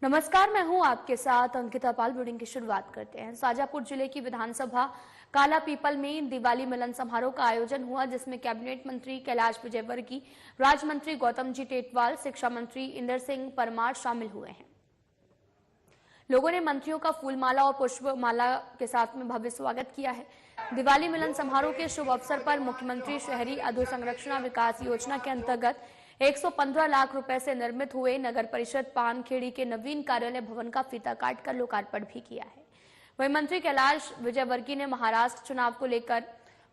नमस्कार, मैं हूं आपके साथ अंकिता पाल। बुलेटिन की शुरुआत करते हैं। शाजापुर जिले की विधानसभा काला पीपल में दिवाली मिलन समारोह का आयोजन हुआ, जिसमें कैबिनेट मंत्री कैलाश विजयवर्गीय, राज्य मंत्री गौतम जी टेटवाल, शिक्षा मंत्री इंदर सिंह परमार शामिल हुए हैं। लोगों ने मंत्रियों का फूलमाला और पुष्पमाला के साथ में भव्य स्वागत किया है। दिवाली मिलन समारोह के शुभ अवसर पर मुख्यमंत्री शहरी अधोसंरचना विकास योजना के अंतर्गत 115 लाख रुपए से निर्मित हुए नगर परिषद पानखेड़ी के नवीन कार्यालय भवन का फीता काटकर लोकार्पण भी किया है। वहीं मंत्री कैलाश विजयवर्गीय ने महाराष्ट्र चुनाव को लेकर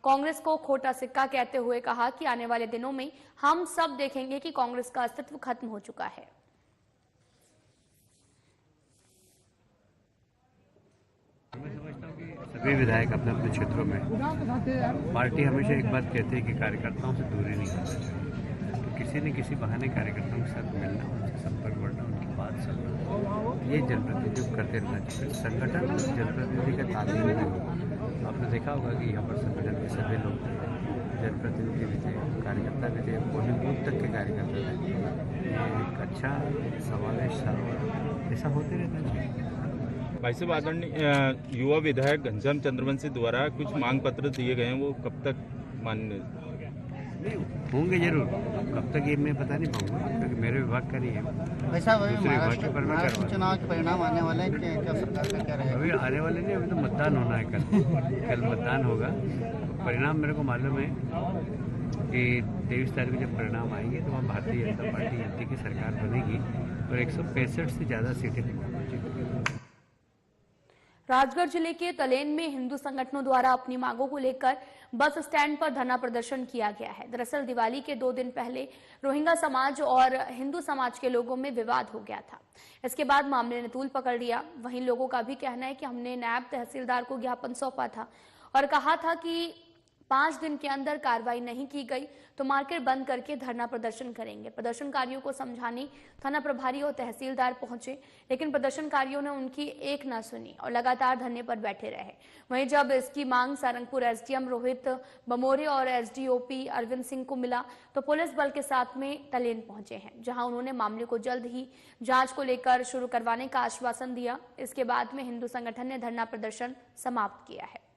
कांग्रेस को खोटा सिक्का कहते हुए कहा कि आने वाले दिनों में हम सब देखेंगे कि कांग्रेस का अस्तित्व खत्म हो चुका है। मैं समझता हूँ कि सभी विधायक अपने अपने क्षेत्रों में पार्टी हमेशा एक बात कहती है कि कार्यकर्ताओं से दूरी नहीं करना चाहिए। तो किसी न किसी बहाने कार्यकर्ताओं के साथ मिलना, उनसे संपर्क बढ़ना, उनकी बात सुनना, ये जनप्रतिनिधियों करते रहना चाहिए। संगठन जनप्रतिनिधि का तालमेल भी होगा। आपने देखा होगा कि यहाँ पर संगठन के सभी लोग थे, जनप्रतिनिधि भी थे, कार्यकर्ता भी थे, पोलिंग बूथ तक के कार्यकर्ता थे। ये एक अच्छा समावेश था और ऐसा होते रहना चाहिए। भाई साहब, आदरणीय युवा विधायक घनश्याम चंद्रवंशी द्वारा कुछ मांग पत्र दिए गए हैं, वो कब तक मान्य होंगे? जरूर। कब तक ये मैं पता नहीं पाऊंगा, क्योंकि मेरे विभाग का नहीं है। वैसा महाराष्ट्र चुनाव के परिणाम आने वाले हैं, क्या सरकार का क्या रहेगा? अभी आने वाले नहीं, अभी तो मतदान होना है। कल मतदान होगा। परिणाम मेरे को मालूम है कि 23 तारीख को जब परिणाम आएंगे तो वहाँ भारतीय जनता पार्टी एनडीए की सरकार बनेगी और 165 से ज़्यादा सीटें जीतेंगी। राजगढ़ जिले के तलेन में हिंदू संगठनों द्वारा अपनी मांगों को लेकर बस स्टैंड पर धरना प्रदर्शन किया गया है। दरअसल दिवाली के 2 दिन पहले रोहिंग्या समाज और हिंदू समाज के लोगों में विवाद हो गया था। इसके बाद मामले ने तूल पकड़ लिया। वहीं लोगों का भी कहना है कि हमने नायब तहसीलदार को ज्ञापन सौंपा था और कहा था कि 5 दिन के अंदर कार्रवाई नहीं की गई तो मार्केट बंद करके धरना प्रदर्शन करेंगे। प्रदर्शनकारियों को समझाने थाना प्रभारी और तहसीलदार पहुंचे, लेकिन प्रदर्शनकारियों ने उनकी एक न सुनी और लगातार धरने पर बैठे रहे। वहीं जब इसकी मांग सारंगपुर एसडीएम रोहित बमोरे और एसडीओपी अरविंद सिंह को मिला तो पुलिस बल के साथ में तलेन पहुंचे हैं, जहां उन्होंने मामले को जल्द ही जांच को लेकर शुरू करवाने का आश्वासन दिया। इसके बाद में हिंदू संगठन ने धरना प्रदर्शन समाप्त किया है।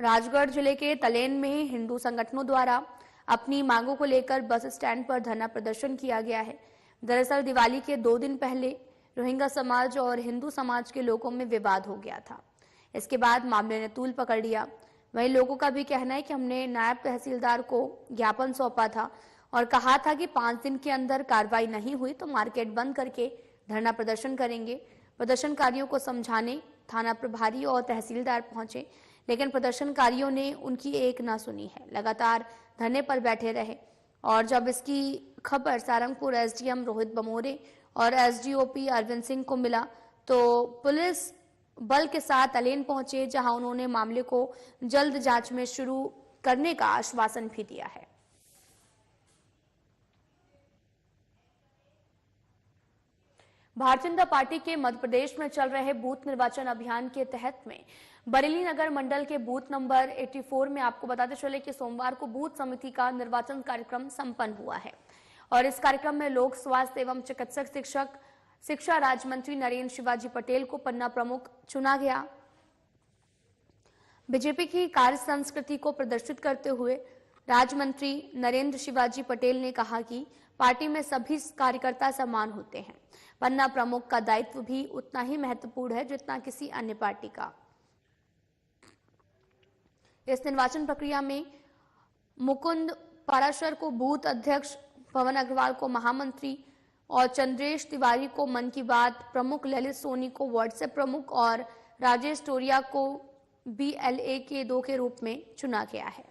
राजगढ़ जिले के तलेन में हिंदू संगठनों द्वारा अपनी मांगों को लेकर बस स्टैंड पर धरना प्रदर्शन किया गया है। दरअसल दिवाली के 2 दिन पहले रोहिंग्या समाज और हिंदू समाज के लोगों में विवाद हो गया था। इसके बाद मामले ने तूल पकड़ लिया। वहीं लोगों का भी कहना है कि हमने नायब तहसीलदार को ज्ञापन सौंपा था और कहा था कि 5 दिन के अंदर कार्रवाई नहीं हुई तो मार्केट बंद करके धरना प्रदर्शन करेंगे। प्रदर्शनकारियों को समझाने थाना प्रभारी और तहसीलदार पहुंचे, लेकिन प्रदर्शनकारियों ने उनकी एक ना सुनी है, लगातार धरने पर बैठे रहे। और जब इसकी खबर सारंगपुर एसडीएम रोहित बमोरे और एसडीओपी अरविंद सिंह को मिला तो पुलिस बल के साथ तलेन पहुंचे, जहां उन्होंने मामले को जल्द जांच में शुरू करने का आश्वासन भी दिया है। भारतीय जनता पार्टी के मध्य प्रदेश में चल रहे बूथ निर्वाचन अभियान के तहत में बरेली नगर मंडल के बूथ नंबर 84 में आपको बताते चले कि सोमवार को बूथ समिति का निर्वाचन कार्यक्रम संपन्न हुआ है और इस कार्यक्रम में लोक स्वास्थ्य एवं चिकित्सक शिक्षा राज्य मंत्री नरेंद्र शिवाजी पटेल को पन्ना प्रमुख चुना गया। बीजेपी की कार्य संस्कृति को प्रदर्शित करते हुए राज्य मंत्री नरेंद्र शिवाजी पटेल ने कहा कि पार्टी में सभी कार्यकर्ता समान होते हैं। पन्ना प्रमुख का दायित्व भी उतना ही महत्वपूर्ण है जितना किसी अन्य पार्टी का। इस निर्वाचन प्रक्रिया में मुकुंद पाराशर को बूथ अध्यक्ष, पवन अग्रवाल को महामंत्री और चंद्रेश तिवारी को मन की बात प्रमुख, ललित सोनी को व्हाट्सएप प्रमुख और राजेश टोरिया को BLA के 2 के रूप में चुना गया है।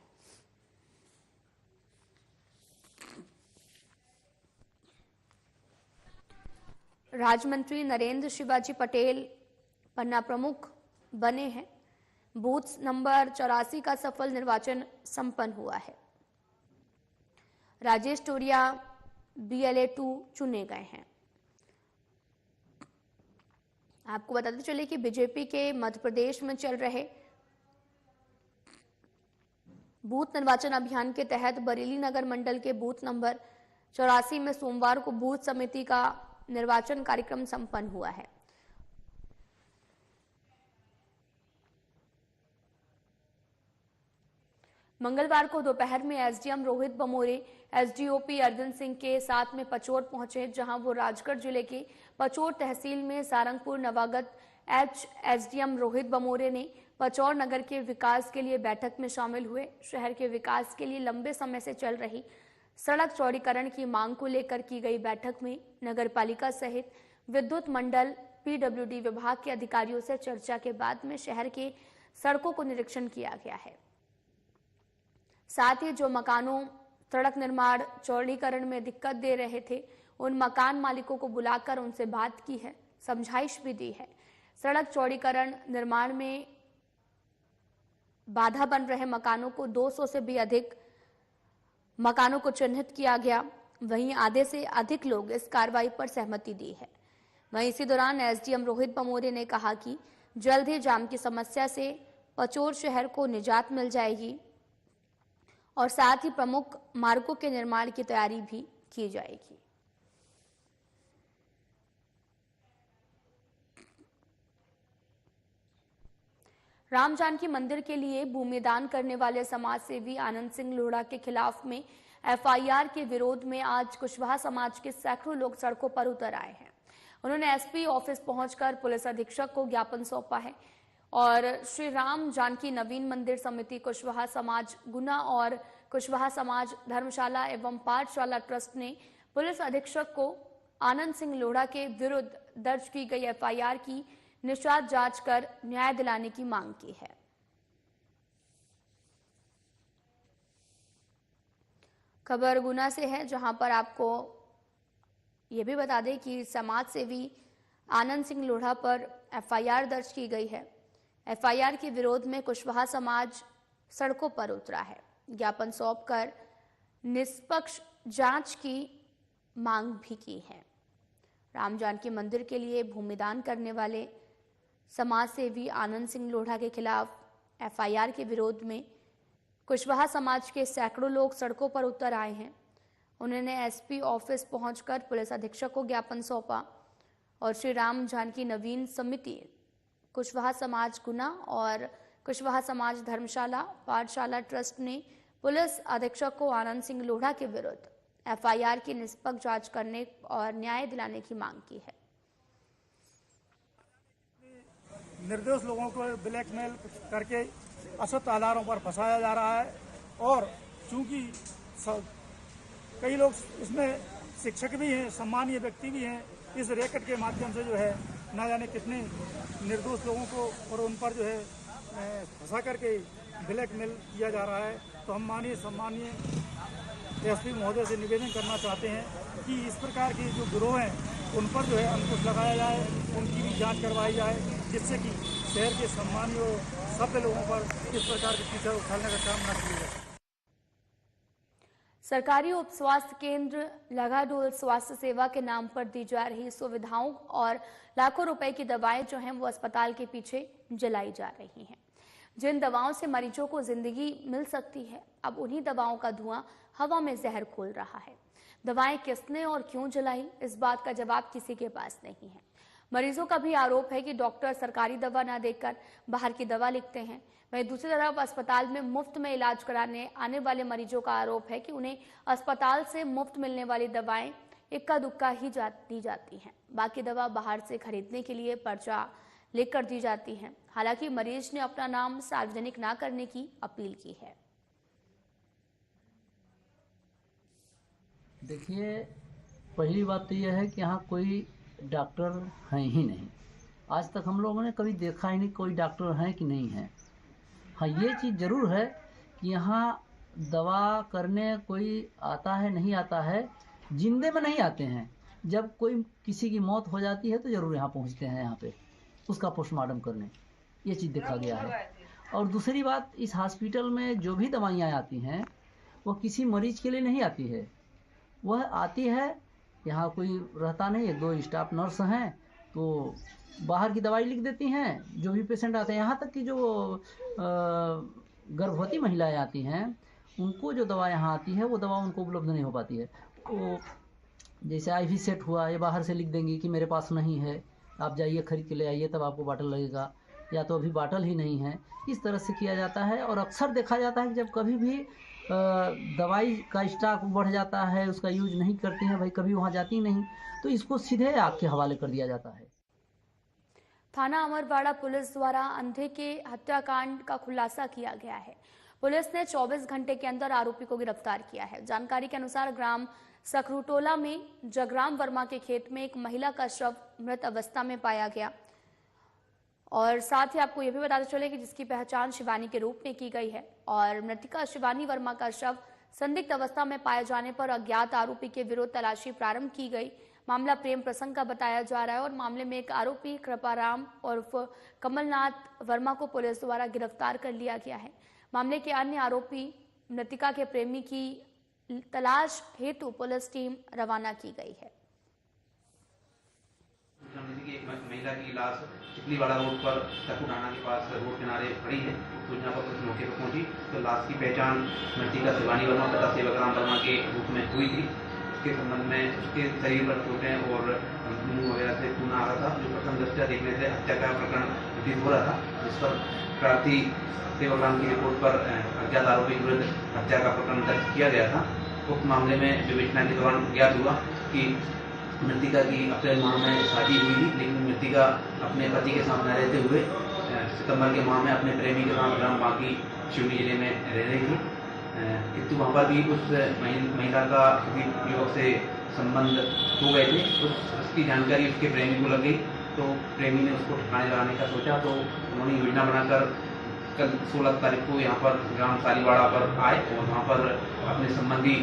राज्य मंत्री नरेंद्र शिवाजी पटेल पन्ना प्रमुख बने हैं। बूथ नंबर 84 का सफल निर्वाचन संपन्न हुआ है। राजेश टोरिया BLA 2 चुने गए हैं। आपको बताते चले कि बीजेपी के मध्य प्रदेश में चल रहे बूथ निर्वाचन अभियान के तहत बरेली नगर मंडल के बूथ नंबर 84 में सोमवार को बूथ समिति का निर्वाचन कार्यक्रम संपन्न हुआ है। मंगलवार को दोपहर में एसडीएम रोहित बमोरे एसडीओपी अर्जुन सिंह के साथ में पचोर पहुंचे, जहां वो राजगढ़ जिले के पचोर तहसील में सारंगपुर नवागत एसडीएम रोहित बमोरे ने पचौर नगर के विकास के लिए बैठक में शामिल हुए। शहर के विकास के लिए लंबे समय से चल रही सड़क चौड़ीकरण की मांग को लेकर की गई बैठक में नगरपालिका सहित विद्युत मंडल पीडब्ल्यूडी विभाग के अधिकारियों से चर्चा के बाद में शहर के सड़कों को निरीक्षण किया गया है। साथ ही जो मकानों सड़क निर्माण चौड़ीकरण में दिक्कत दे रहे थे, उन मकान मालिकों को बुलाकर उनसे बात की है, समझाइश भी दी है। सड़क चौड़ीकरण निर्माण में बाधा बन रहे मकानों को 200 से भी अधिक मकानों को चिन्हित किया गया। वहीं आधे से अधिक लोग इस कार्रवाई पर सहमति दी है। वहीं इसी दौरान एसडीएम रोहित बमोरे ने कहा कि जल्द ही जाम की समस्या से पचोर शहर को निजात मिल जाएगी और साथ ही प्रमुख मार्गों के निर्माण की तैयारी भी की जाएगी। राम जानकी मंदिर के लिए भूमि दान करने वाले समाज सेवी आनंद सिंह लोढ़ा के खिलाफ में एफआईआर के विरोध में आज कुशवाहा समाज के सैकड़ों लोग सड़कों पर उतर आए हैं। उन्होंने एसपी ऑफिस पहुंचकर पुलिस अधीक्षक को ज्ञापन सौंपा है और श्री राम जानकी नवीन मंदिर समिति कुशवाहा समाज गुना और कुशवाहा समाज धर्मशाला एवं पाठशाला ट्रस्ट ने पुलिस अधीक्षक को आनंद सिंह लोढ़ा के विरुद्ध दर्ज की गई एफआईआर की निष्पक्ष जांच कर न्याय दिलाने की मांग की है। खबर गुना से है, जहां पर आपको ये भी बता दें कि समाज सेवी आनंद सिंह लोढ़ा पर एफआईआर दर्ज की गई है। एफआईआर के विरोध में कुशवाहा समाज सड़कों पर उतरा है। ज्ञापन सौंपकर निष्पक्ष जांच की मांग भी की है। राम जानकी मंदिर के लिए भूमिदान करने वाले समाज सेवी आनंद सिंह लोढ़ा के खिलाफ एफआईआर के विरोध में कुशवाहा समाज के सैकड़ों लोग सड़कों पर उतर आए हैं। उन्होंने एसपी ऑफिस पहुंचकर पुलिस अधीक्षक को ज्ञापन सौंपा और श्री राम जानकी नवीन समिति कुशवाहा समाज गुना और कुशवाहा समाज धर्मशाला पाठशाला ट्रस्ट ने पुलिस अधीक्षक को आनंद सिंह लोढ़ा के विरुद्ध एफआईआर की निष्पक्ष जांच करने और न्याय दिलाने की मांग की है। निर्दोष लोगों को ब्लैकमेल करके असत आधारों पर फंसाया जा रहा है और चूंकि कई लोग इसमें शिक्षक भी हैं, सम्मानीय व्यक्ति भी हैं, इस रैकेट के माध्यम से जो है न जाने कितने निर्दोष लोगों को और उन पर जो है फंसा करके ब्लैकमेल किया जा रहा है। तो हम सम्मानीय एसपी महोदय से निवेदन करना चाहते हैं कि इस प्रकार के जो गिरोह हैं उन पर जो है अंकुश लगाया जाए, उनकी भी जांच करवाई जाए, जिससे कि शहर के सम्मानीय और सभ्य लोगों पर इस प्रकार के कीचड़ उछालने का काम न किया जाए। सरकारी उप स्वास्थ्य केंद्र लगाडोल स्वास्थ्य सेवा के नाम पर दी जा रही सुविधाओं और लाखों रुपए की दवाएं जो हैं वो अस्पताल के पीछे जलाई जा रही हैं। जिन दवाओं से मरीजों को जिंदगी मिल सकती है, अब उन्हीं दवाओं का धुआं हवा में जहर घोल रहा है। दवाएं किसने और क्यों जलाई, इस बात का जवाब किसी के पास नहीं है। मरीजों का भी आरोप है कि डॉक्टर सरकारी दवा न देकर बाहर की दवा लिखते हैं। वहीं दूसरी तरफ अस्पताल में मुफ्त में इलाज कराने आने वाले मरीजों का आरोप है कि उन्हें अस्पताल से मुफ्त मिलने वाली दवाएं इक्का दुक्का ही दी जाती हैं। बाकी दवा बाहर से खरीदने के लिए पर्चा लेकर दी जाती हैं। हालांकि मरीज ने अपना नाम सार्वजनिक न करने की अपील की है। देखिए, पहली बात तो यह है कि यहाँ कोई डॉक्टर हैं ही नहीं। आज तक हम लोगों ने कभी देखा ही नहीं कोई डॉक्टर हैं कि नहीं है। हाँ, ये चीज़ ज़रूर है कि यहाँ दवा करने कोई आता है नहीं आता है, जिंदे में नहीं आते हैं। जब कोई किसी की मौत हो जाती है तो ज़रूर यहाँ पहुँचते हैं, यहाँ पे उसका पोस्टमार्टम करने। ये चीज़ देखा गया है। और दूसरी बात, इस हॉस्पिटल में जो भी दवाइयाँ आती हैं वो किसी मरीज के लिए नहीं आती है। वह आती है, यहाँ कोई रहता नहीं, एक दो स्टाफ नर्स हैं तो बाहर की दवाई लिख देती हैं। जो भी पेशेंट आते हैं, यहाँ तक कि जो गर्भवती महिलाएं आती हैं उनको जो दवा यहाँ आती है वो दवा उनको उपलब्ध नहीं हो पाती है। वो जैसे IV सेट हुआ, ये बाहर से लिख देंगे कि मेरे पास नहीं है, आप जाइए खरीद के ले आइए तब आपको बाटल लगेगा, या तो अभी बाटल ही नहीं है। इस तरह से किया जाता है। और अक्सर देखा जाता है कि जब कभी भी दवाई का स्टॉक बढ़ जाता है, उसका यूज नहीं करते हैं, भाई कभी वहाँ जाती नहीं, तो इसको सीधे आग के हवाले कर दिया जाता है। थाना अमरवाड़ा पुलिस द्वारा अंधे के हत्याकांड का खुलासा किया गया है। पुलिस ने 24 घंटे के अंदर आरोपी को गिरफ्तार किया है। जानकारी के अनुसार ग्राम सकरूटोला में जगराम वर्मा के खेत में एक महिला का शव मृत अवस्था में पाया गया। और साथ ही आपको यह भी बताते चले कि जिसकी पहचान शिवानी के रूप में की गई है। और मृतिका शिवानी वर्मा का शव संदिग्ध अवस्था में पाए जाने पर अज्ञात आरोपी के विरुद्ध तलाशी प्रारंभ की गई। मामला प्रेम प्रसंग का बताया जा रहा है और मामले में एक आरोपी कृपाराम उर्फ कमलनाथ वर्मा को पुलिस द्वारा गिरफ्तार कर लिया गया है। मामले के अन्य आरोपी मृतिका के प्रेमी की तलाश हेतु पुलिस टीम रवाना की गई है। एक महिला की लाश चिखलीवाड़ा रोड पर तकुडाना के पास रोड किनारे पड़ी है। सूचना पर पुलिस मौके पर पहुंची तो लाश की पहचान मृतिका शिवानी वर्मा तथा सेवकराम वर्मा के रूप में हुई थी। इसके संबंध में उसके शरीर पर चोटें और मुंह वगैरह से खून आ रहा था, जो प्रथम दृष्टया देखने से हत्या का प्रकरण प्रतीत हो रहा था, जिस पर प्रार्थी सेवकराम की रिपोर्ट पर अज्ञात आरोपी के विरुद्ध हत्या का प्रकरण दर्ज किया गया था। उक्त मामले में विवेचना के दौरान ज्ञात हुआ कि मृतिका की अप्रैल माह में शादी हुई थी, लेकिन मृतिका अपने पति के साथ न रहते हुए सितंबर के माह में अपने प्रेमी के साथ ग्राम बांकी शिवनी जिले में रह रही थी। किंतु वहाँ पर भी उस महिला का किसी युवक से संबंध हो गए थे। उसकी जानकारी उसके प्रेमी को लग गई, तो प्रेमी ने उसको ठिकाने लगाने का सोचा। तो उन्होंने योजना बनाकर कल 16 तारीख को यहाँ पर ग्राम सालीवाड़ा पर आए और वहाँ पर अपने संबंधी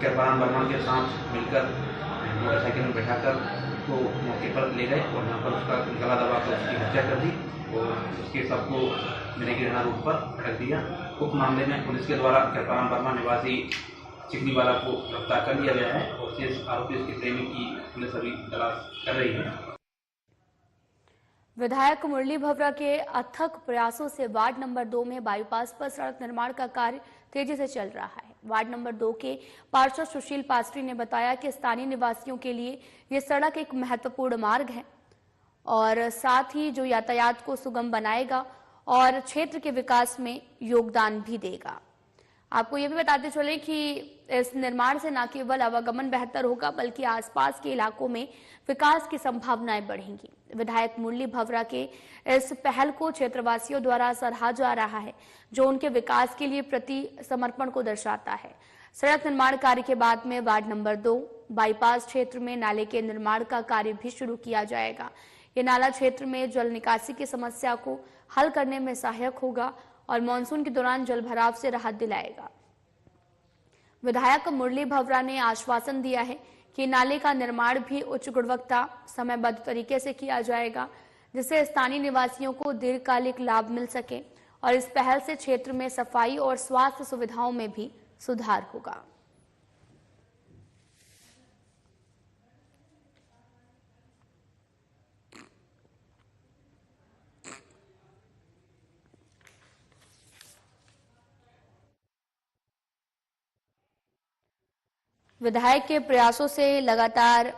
कृपाराम वर्मा के साथ मिलकर मोटरसाइकिल में बैठाकर उसको मौके पर ले गए और यहाँ पर उसका गला दबाकर उसकी हत्या कर दी और उसके सबको मेरे गिरना रोड पर रख दिया। उक्त मामले में पुलिस के द्वारा कृपाराम वर्मा निवासी चिखलीवाड़ा को गिरफ्तार कर लिया गया है और शेष आरोपी उसके प्रेमी की पुलिस अभी तलाश कर रही है। विधायक मुरली भवरा के अथक प्रयासों से वार्ड नंबर 2 में बाईपास पर सड़क निर्माण का कार्य तेजी से चल रहा है। वार्ड नंबर 2 के पार्षद सुशील पास्त्री ने बताया कि स्थानीय निवासियों के लिए ये सड़क एक महत्वपूर्ण मार्ग है और साथ ही जो यातायात को सुगम बनाएगा और क्षेत्र के विकास में योगदान भी देगा। आपको ये भी बताते चले कि इस निर्माण से न केवल आवागमन बेहतर होगा बल्कि आसपास के इलाकों में विकास की संभावनाएं बढ़ेंगी। विधायक मुरली भवरा के इस पहल को क्षेत्रवासियों द्वारा सराहा जा रहा है, जो उनके विकास के लिए प्रति समर्पण को दर्शाता है। सड़क निर्माण कार्य के बाद में वार्ड नंबर 2 बाईपास क्षेत्र में नाले के निर्माण का कार्य भी शुरू किया जाएगा। ये नाला क्षेत्र में जल निकासी की समस्या को हल करने में सहायक होगा और मानसून के दौरान जल भराव से राहत दिलाएगा। विधायक मुरली भवरा ने आश्वासन दिया है कि नाले का निर्माण भी उच्च गुणवत्ता समयबद्ध तरीके से किया जाएगा, जिससे स्थानीय निवासियों को दीर्घकालिक लाभ मिल सके और इस पहल से क्षेत्र में सफाई और स्वास्थ्य सुविधाओं में भी सुधार होगा। विधायक के प्रयासों से लगातार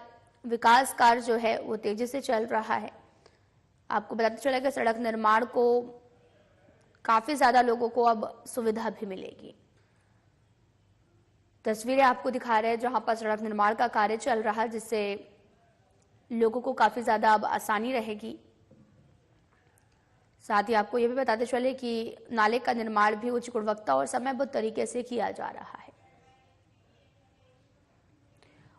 विकास कार्य जो है वो तेजी से चल रहा है। आपको बताते चला कि सड़क निर्माण को काफी ज्यादा लोगों को अब सुविधा भी मिलेगी। तस्वीरें आपको दिखा रहे हैं जहां पर सड़क निर्माण का कार्य चल रहा है, जिससे लोगों को काफी ज्यादा अब आसानी रहेगी। साथ ही आपको ये भी बताते चले कि नाले का निर्माण भी उच्च गुणवत्ता और समयबद्ध तरीके से किया जा रहा है।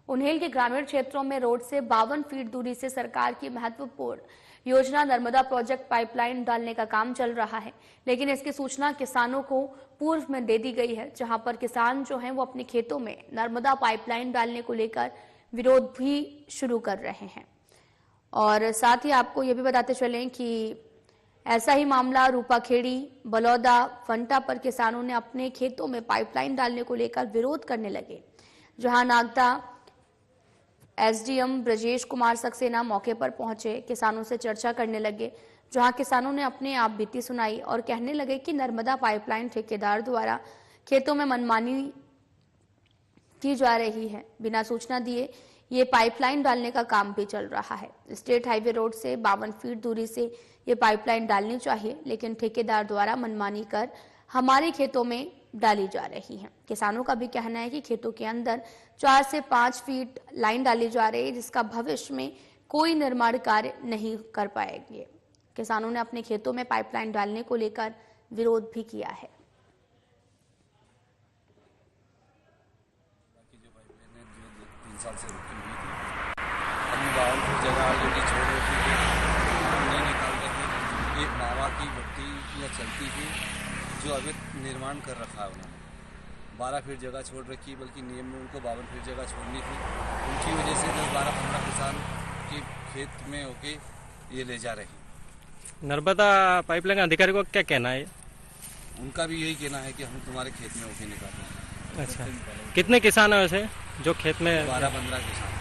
उन्हेल के ग्रामीण क्षेत्रों में रोड से 52 फीट दूरी से सरकार की महत्वपूर्ण योजना नर्मदा प्रोजेक्ट पाइपलाइन डालने का काम चल रहा है, लेकिन इसकी सूचना किसानों को पूर्व में दे दी गई है, जहां पर किसान जो हैं वो अपने खेतों में नर्मदा पाइपलाइन डालने को लेकर विरोध भी शुरू कर रहे हैं। और साथ ही आपको ये भी बताते चलें कि ऐसा ही मामला रूपाखेड़ी, बलौदा, फंटा पर किसानों ने अपने खेतों में पाइपलाइन डालने को लेकर विरोध करने लगे, जहां नागदा एसडीएम ब्रजेश कुमार सक्सेना मौके पर पहुंचे, किसानों से चर्चा करने लगे, जहां किसानों ने अपने आप बीती सुनाई और कहने लगे कि नर्मदा पाइपलाइन ठेकेदार द्वारा खेतों में मनमानी की जा रही है। बिना सूचना दिए ये पाइपलाइन डालने का काम भी चल रहा है। स्टेट हाईवे रोड से 52 फीट दूरी से ये पाइपलाइन डालनी चाहिए, लेकिन ठेकेदार द्वारा मनमानी कर हमारे खेतों में डाली जा रही है। किसानों का भी कहना है कि खेतों के अंदर 4 से 5 फीट लाइन डाली जा रही है, जिसका भविष्य में कोई निर्माण कार्य नहीं कर पाएंगे। किसानों ने अपने खेतों में पाइपलाइन डालने को लेकर विरोध भी किया है। साल से रुकी हुई थी, अपनी बावनपुर जगह ऑलरेडी छोड़ रखी थी, नहीं निकाल रहे थे। एक मावा की भट्टी में चलती थी जो अभी निर्माण कर रखा है उन्होंने। 12 फीट जगह छोड़ रखी, बल्कि नियम में उनको 52 फीट जगह छोड़नी थी। उनकी वजह से 10-12-15 किसान के खेत में होके ये ले जा रहे। नर्मदा पाइपलाइन अधिकारी को क्या कहना है? उनका भी यही कहना है कि हम तुम्हारे खेत में होके निकाल रहे हैं। अच्छा, कितने किसान है वैसे जो खेत में? 12-15 किसान।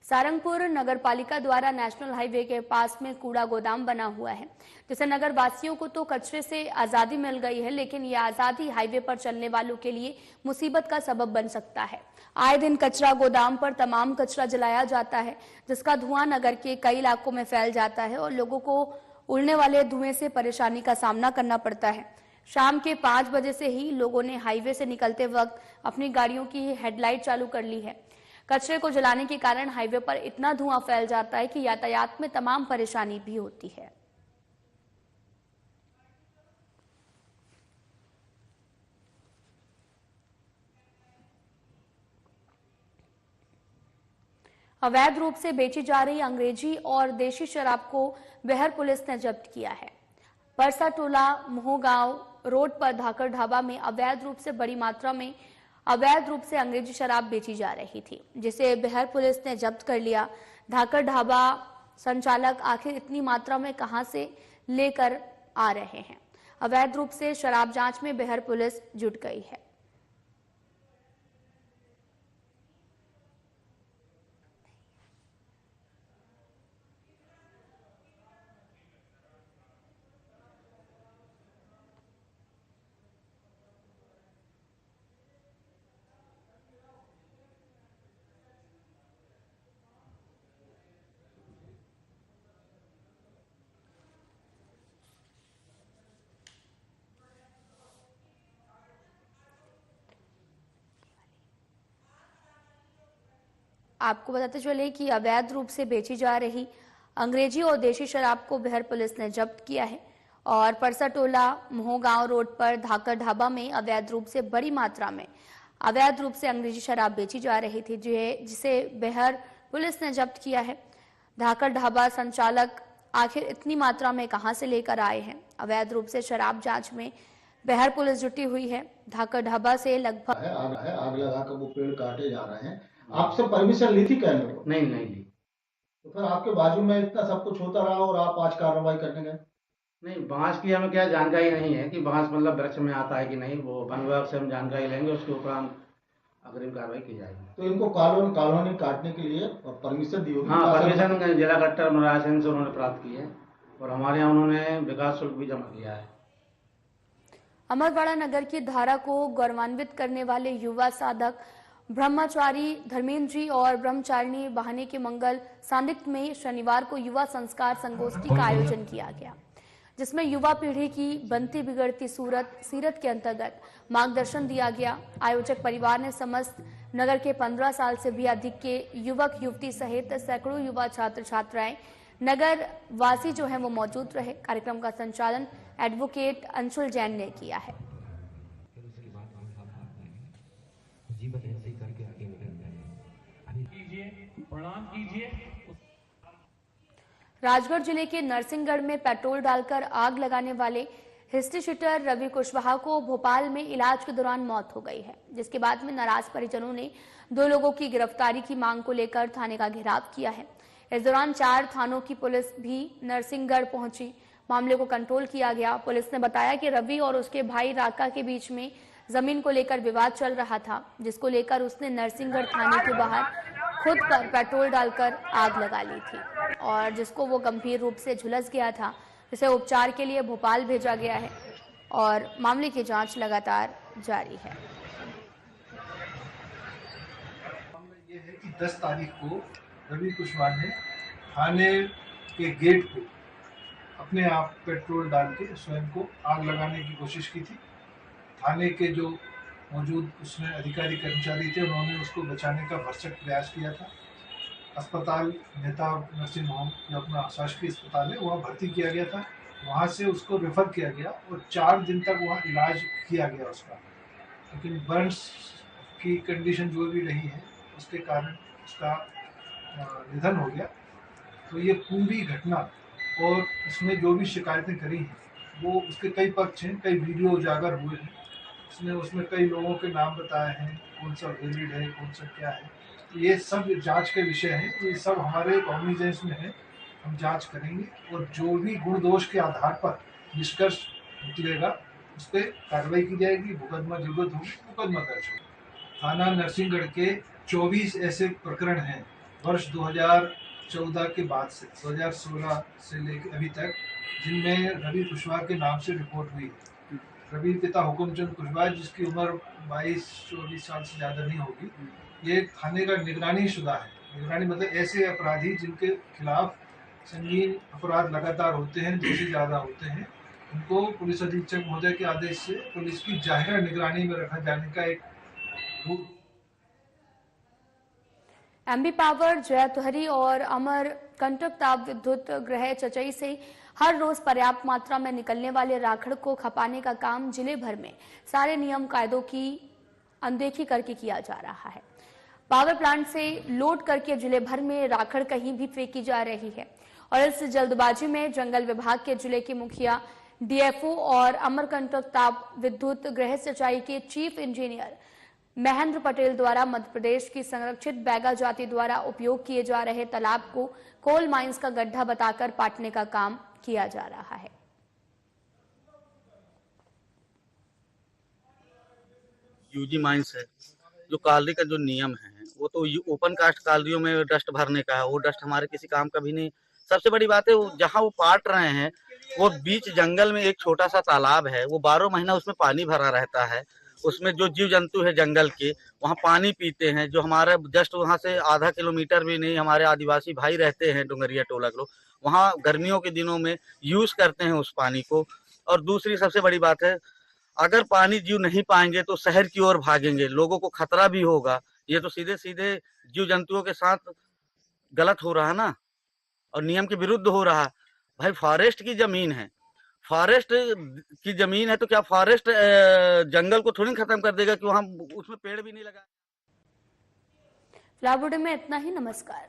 सारंगपुर नगर पालिका द्वारा नेशनल हाईवे के पास में कूड़ा गोदाम बना हुआ है, जिससे नगर वासियों को तो कचरे से आजादी मिल गई है, लेकिन ये आजादी हाईवे पर चलने वालों के लिए मुसीबत का सबब बन सकता है। आए दिन कचरा गोदाम पर तमाम कचरा जलाया जाता है, जिसका धुआं नगर के कई इलाकों में फैल जाता है और लोगों को उड़ने वाले धुएं से परेशानी का सामना करना पड़ता है। शाम के 5 बजे से ही लोगों ने हाईवे से निकलते वक्त अपनी गाड़ियों की हेडलाइट चालू कर ली है। कचरे को जलाने के कारण हाईवे पर इतना धुआं फैल जाता है कि यातायात में तमाम परेशानी भी होती है। अवैध रूप से बेची जा रही अंग्रेजी और देशी शराब को बेहर पुलिस ने जब्त किया है। परसा टोला मोहगांव रोड पर धाकर ढाबा में अवैध रूप से बड़ी मात्रा में अवैध रूप से अंग्रेजी शराब बेची जा रही थी, जिसे बिहार पुलिस ने जब्त कर लिया। धाकर ढाबा संचालक आखिर इतनी मात्रा में कहां से लेकर आ रहे हैं? अवैध रूप से शराब जांच में बिहार पुलिस जुट गई है। आपको बताते चले कि अवैध रूप से बेची जा रही अंग्रेजी और देशी शराब को बिहार पुलिस ने जब्त किया है और परसा टोला मोहगांव रोड पर धाकर ढाबा में अवैध रूप से बड़ी मात्रा में अवैध रूप से अंग्रेजी शराब बेची जा रही थी, जिसे बिहार पुलिस ने जब्त किया है। धाकर ढाबा संचालक आखिर इतनी मात्रा में कहां से लेकर आए हैं? अवैध रूप से शराब जांच में बिहार पुलिस जुटी हुई है। धाकर ढाबा से लगभग आग लगा कर वो पेड़ काटे जा रहे हैं। आपसे परमिशन ली थी क्या? नहीं ली। तो फिर आपके बाजू में इतना सब कुछ होता रहा और आप आज कार्रवाई करने गए? नहीं, बांस की हमें क्या जानकारी नहीं है कि बांस मतलब वृक्ष में आता है कि नहीं। वो वन विभाग से हम जानकारी लेंगे, उसके उपरांत अग्रिम कार्रवाई की जाएगी। तो इनको कॉलोनी काटने के लिए परमिशन दी होगी? हाँ, परमिशन जिला कलेक्टर मनोज सिंह से उन्होंने प्राप्त की है और हमारे यहाँ उन्होंने विकास शुल्क भी जमा किया है। अमरवाड़ा नगर की धारा को गौरवान्वित करने वाले युवा साधक ब्रह्मचारी धर्मेंद्र जी और ब्रह्मचारिणी बहाने के मंगल सानिध्य में शनिवार को युवा संस्कार संगोष्ठी का आयोजन किया गया, जिसमें युवा पीढ़ी की बनती बिगड़ती सीरत के अंतर्गत मार्गदर्शन दिया गया। आयोजक परिवार ने समस्त नगर के 15 साल से भी अधिक के युवक युवती सहित सैकड़ों युवा छात्र छात्राएं नगर वासी जो हैं वो मौजूद रहे। कार्यक्रम का संचालन एडवोकेट अंशुल जैन ने किया है। प्रणाम कीजिए। राजगढ़ जिले के नरसिंहगढ़ में पेट्रोल डालकर आग लगाने वाले हिस्ट्री शीटर रवि कुशवाहा को भोपाल में इलाज के दौरान मौत हो गई है, जिसके बाद में नाराज परिजनों ने 2 लोगों की गिरफ्तारी की मांग को लेकर थाने का घेराव किया है। इस दौरान 4 थानों की पुलिस भी नरसिंहगढ़ पहुंची, मामले को कंट्रोल किया गया। पुलिस ने बताया कि रवि और उसके भाई राका के बीच में जमीन को लेकर विवाद चल रहा था, जिसको लेकर उसने नरसिंहगढ़ थाने के बाहर खुद पर पेट्रोल डालकर आग लगा ली थी और जिसको वो गंभीर रूप से झुलस गया था, जिसे उपचार के लिए भोपाल भेजा गया है और मामले की जांच लगातार जारी है। ये है कि 10 तारीख को रवि कुशवाहा ने थाने के गेट पे अपने आप पेट्रोल डाल के स्वयं को आग लगाने की कोशिश की थी। थाने के जो मौजूद उसमें अधिकारी कर्मचारी थे, उन्होंने उसको बचाने का भरसक प्रयास किया था। अस्पताल नेता नर्सिंग होम जो अपना शासकीय अस्पताल है वहाँ भर्ती किया गया था। वहाँ से उसको रेफर किया गया और 4 दिन तक वहाँ इलाज किया गया उसका, लेकिन बर्न्स की कंडीशन जो भी रही है उसके कारण उसका निधन हो गया। तो ये पूरी घटना और इसमें जो भी शिकायतें करी हैं वो उसके कई पक्ष हैं, कई वीडियो उजागर हुए हैं। उसमें कई लोगों के नाम बताए हैं, कौन सा वैलिड है, कौन सा क्या है। तो ये सब जांच के विषय हैं, ये सब हमारे कॉग्निजेंस में है, हम जांच करेंगे और जो भी गुण दोष के आधार पर निष्कर्ष निकलेगा उस पर कार्रवाई की जाएगी। मुकदमा जरूरत होगी मुकदमा दर्ज होगा। थाना नरसिंहगढ़ के 24 ऐसे प्रकरण हैं वर्ष 2014 के बाद से 2016 से लेकर अभी तक, जिनमें रवि कुशवाहा के नाम से रिपोर्ट हुई है। रवि पिता हुकुमचंद कुशवाहा, जिसकी उम्र 22-24 साल से ज़्यादा नहीं होगी, ये थाने का निगरानी शुदा है। निगरानी मतलब ऐसे अपराधी जिनके खिलाफ संगीन अपराध लगातार होते हैं, दोषी ज़्यादा होते हैं, उनको पुलिस अधीक्षक महोदय के आदेश से पुलिस की जाहिर निगरानी में रखा जाने का एक रूप। एमबी पावर, जयतहरी और अमरकंटक ताप विद्युत गृह चचई से हर रोज पर्याप्त मात्रा में निकलने वाले राखड़ को खपाने का काम जिले भर में सारे नियम कायदों की अनदेखी करके किया जा रहा है। पावर प्लांट से लोड करके जिले भर में राखड़ कहीं भी फेंकी जा रही है और इस जल्दबाजी में जंगल विभाग के जिले के मुखिया, डीएफओ और अमरकंटक ताप विद्युत गृह सिंचाई के चीफ इंजीनियर महेंद्र पटेल द्वारा मध्य प्रदेश की संरक्षित बैगा जाति द्वारा उपयोग किए जा रहे तालाब को कोल माइंस का गड्ढा बताकर पाटने का काम किया जा रहा है। यूजी माइंस है, जो कालरी का जो नियम है वो तो ओपन कास्ट कालरियों में डस्ट भरने का है, वो डस्ट हमारे किसी काम का भी नहीं। सबसे बड़ी बात है जहाँ वो पाट रहे हैं वो बीच जंगल में एक छोटा सा तालाब है, वो 12 महीना उसमें पानी भरा रहता है। उसमें जो जीव जंतु है जंगल के वहाँ पानी पीते हैं, जो हमारे जस्ट वहाँ से आधा किलोमीटर भी नहीं हमारे आदिवासी भाई रहते हैं डुंगरिया टोला के लोग, वहाँ गर्मियों के दिनों में यूज करते हैं उस पानी को। और दूसरी सबसे बड़ी बात है, अगर पानी जीव नहीं पाएंगे तो शहर की ओर भागेंगे, लोगों को खतरा भी होगा। ये तो सीधे सीधे जीव जंतुओं के साथ गलत हो रहा है ना, और नियम के विरुद्ध हो रहा। भाई फॉरेस्ट की जमीन है, फॉरेस्ट की जमीन है तो क्या फॉरेस्ट जंगल को थोड़ी खत्म कर देगा कि वहां उसमें पेड़ भी नहीं लगा। फिलहाल में इतना ही। नमस्कार।